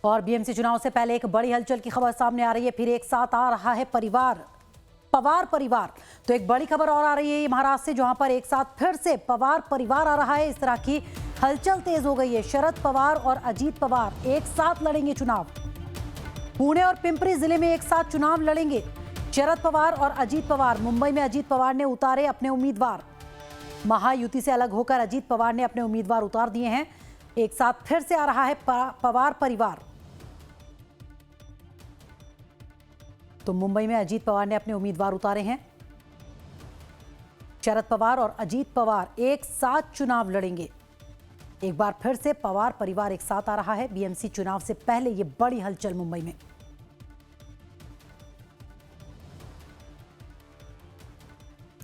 और बीएमसी चुनाव से पहले एक बड़ी हलचल की खबर सामने आ रही है। फिर एक साथ आ रहा है पवार परिवार। तो एक बड़ी खबर और आ रही है महाराष्ट्र से, जहां पर एक साथ फिर से पवार परिवार आ रहा है। इस तरह की हलचल तेज हो गई है। शरद पवार और अजीत पवार एक साथ लड़ेंगे चुनाव। पुणे और पिंपरी जिले में एक साथ चुनाव लड़ेंगे शरद पवार और अजीत पवार। मुंबई में अजीत पवार ने उतारे अपने उम्मीदवार। महायुति से अलग होकर अजीत पवार ने अपने उम्मीदवार उतार दिए हैं। एक साथ फिर से आ रहा है पवार परिवार। तो मुंबई में अजीत पवार ने अपने उम्मीदवार उतारे हैं। शरद पवार और अजीत पवार एक साथ चुनाव लड़ेंगे। एक बार फिर से पवार परिवार एक साथ आ रहा है। बीएमसी चुनाव से पहले ये बड़ी हलचल मुंबई में।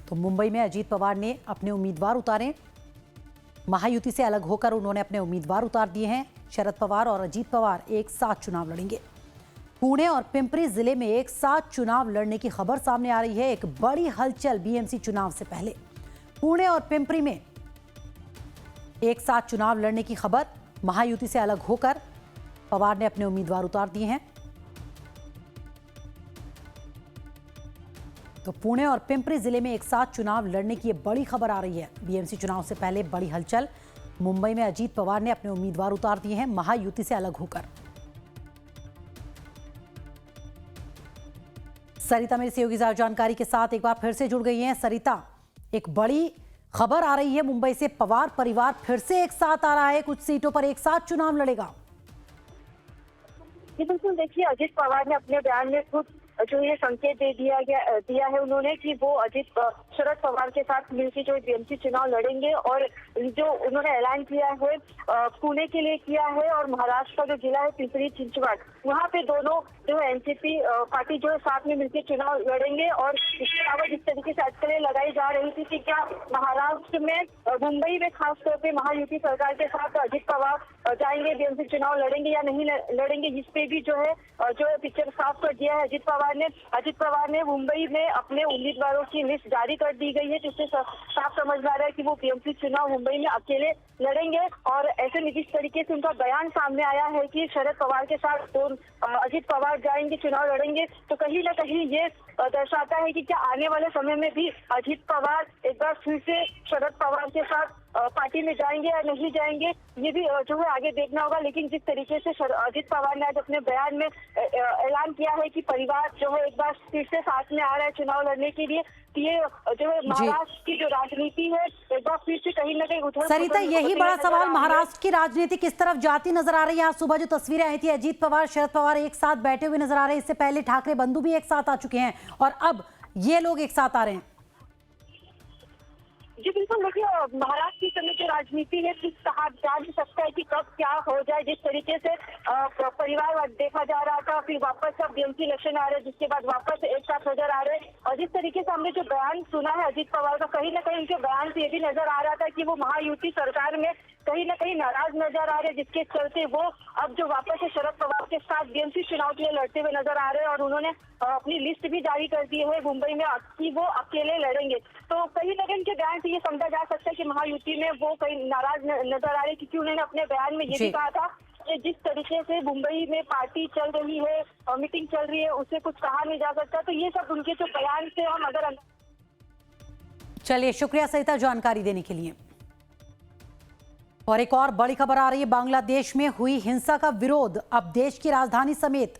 तो मुंबई में अजीत पवार ने अपने उम्मीदवार उतारे। महायुति से अलग होकर उन्होंने अपने उम्मीदवार उतार दिए हैं। शरद पवार और अजीत पवार एक साथ चुनाव लड़ेंगे। पुणे और पिंपरी जिले में एक साथ चुनाव लड़ने की खबर सामने आ रही है। एक बड़ी हलचल बीएमसी चुनाव से पहले पुणे और पिंपरी में एक साथ चुनाव लड़ने की खबर। महायुति से अलग होकर पवार ने अपने उम्मीदवार उतार दिए हैं। तो पुणे और पिंपरी जिले में एक साथ चुनाव लड़ने की ये बड़ी खबर आ रही है। बीएमसी चुनाव से पहले बड़ी हलचल। मुंबई में अजीत पवार ने अपने उम्मीदवार उतार दिए हैं महायुति से अलग होकर। सरिता मेरी सहयोगी जानकारी के साथ एक बार फिर से जुड़ गई हैं। सरिता, एक बड़ी खबर आ रही है मुंबई से। पवार परिवार फिर से एक साथ आ रहा है। कुछ सीटों पर एक साथ चुनाव लड़ेगा। जी बिल्कुल, देखिए अजीत पवार ने अपने बयान में खुद जो ये संकेत दिया है उन्होंने कि वो शरद पवार के साथ मिलकर जो बीएमसी चुनाव लड़ेंगे। और जो उन्होंने ऐलान किया है पुणे के लिए किया है और महाराष्ट्र का जो जिला है पिंपरी चिंचवड, वहाँ पे दोनों जो है एनसीपी पार्टी जो है साथ में मिलकर चुनाव लड़ेंगे। और इसके अलावा जिस तरीके से अटकलें लगाई जा रही थी कि क्या महाराष्ट्र में मुंबई में खासतौर पे महायुति सरकार के साथ अजीत पवार जाएंगे बीएमसी चुनाव लड़ेंगे या नहीं लड़ेंगे, जिस पे भी जो है पिक्चर साफ कर दिया है अजीत पवार ने मुंबई में अपने उम्मीदवारों की लिस्ट जारी कर दी गई है, जिससे साफ समझ में आ रहा है कि वो बीएमसी चुनाव मुंबई में अकेले लड़ेंगे। और ऐसे में जिस तरीके से उनका बयान सामने आया है कि शरद पवार के साथ अजीत पवार जाएंगे चुनाव लड़ेंगे, तो कहीं ना कहीं ये दर्शाता है कि क्या आने वाले समय में भी अजीत पवार एक बार फिर से शरद पवार के साथ पार्टी में जाएंगे या नहीं जाएंगे, ये भी जो है आगे देखना होगा। लेकिन जिस तरीके से अजीत पवार ने आज अपने बयान में ऐलान किया है कि परिवार जो है एक बार फिर से साथ में आ रहा है चुनाव लड़ने के लिए, ये जो है महाराष्ट्र की जो राजनीति है एक बार फिर से कहीं ना कहीं उथल। सरिता, यही बड़ा सवाल, महाराष्ट्र की राजनीति किस तरफ जाती नजर आ रही है। आज सुबह जो तस्वीरें आई थी, अजीत पवार शरद पवार एक साथ बैठे हुए नजर आ रहे हैं। इससे पहले ठाकरे बंधु भी एक साथ आ चुके हैं और अब ये लोग एक साथ आ रहे हैं। जी बिल्कुल, देखिए महाराष्ट्र की समय जो राजनीति है कहा जा नहीं सकता है कि कब क्या हो जाए। जिस तरीके से परिवार देखा जा रहा था, फिर वापस अब बीएमसी इलेक्शन आ रहे हैं, जिसके बाद वापस एक साथ नजर आ रहे हैं। और जिस तरीके से हमने जो बयान सुना है अजीत पवार का, कहीं ना कहीं उनके बयान से ये भी नजर आ रहा था कि वो महायुति सरकार में कहीं ना कहीं नाराज नजर आ रहे हैं, जिसके चलते वो अब जो वापस से शरद पवार के साथ बीएमसी चुनाव के लिए लड़ते हुए नजर आ रहे हैं। और उन्होंने अपनी लिस्ट भी जारी कर दी है मुंबई में कि वो अकेले लड़ेंगे। तो कहीं ना कहीं उनके बयान से ये समझा जा सकता है कि महायुति में वो कहीं नाराज नजर आ रहे हैं, क्योंकि उन्होंने अपने बयान में ये भी कहा था कि जिस तरीके से मुंबई में पार्टी चल रही है और मीटिंग चल रही है, उससे कुछ कहा नहीं जा सकता। तो ये सब उनके जो बयान से हम अगर। चलिए, शुक्रिया सरिता जानकारी देने के लिए। और एक और बड़ी खबर आ रही है। बांग्लादेश में हुई हिंसा का विरोध अब देश की राजधानी समेत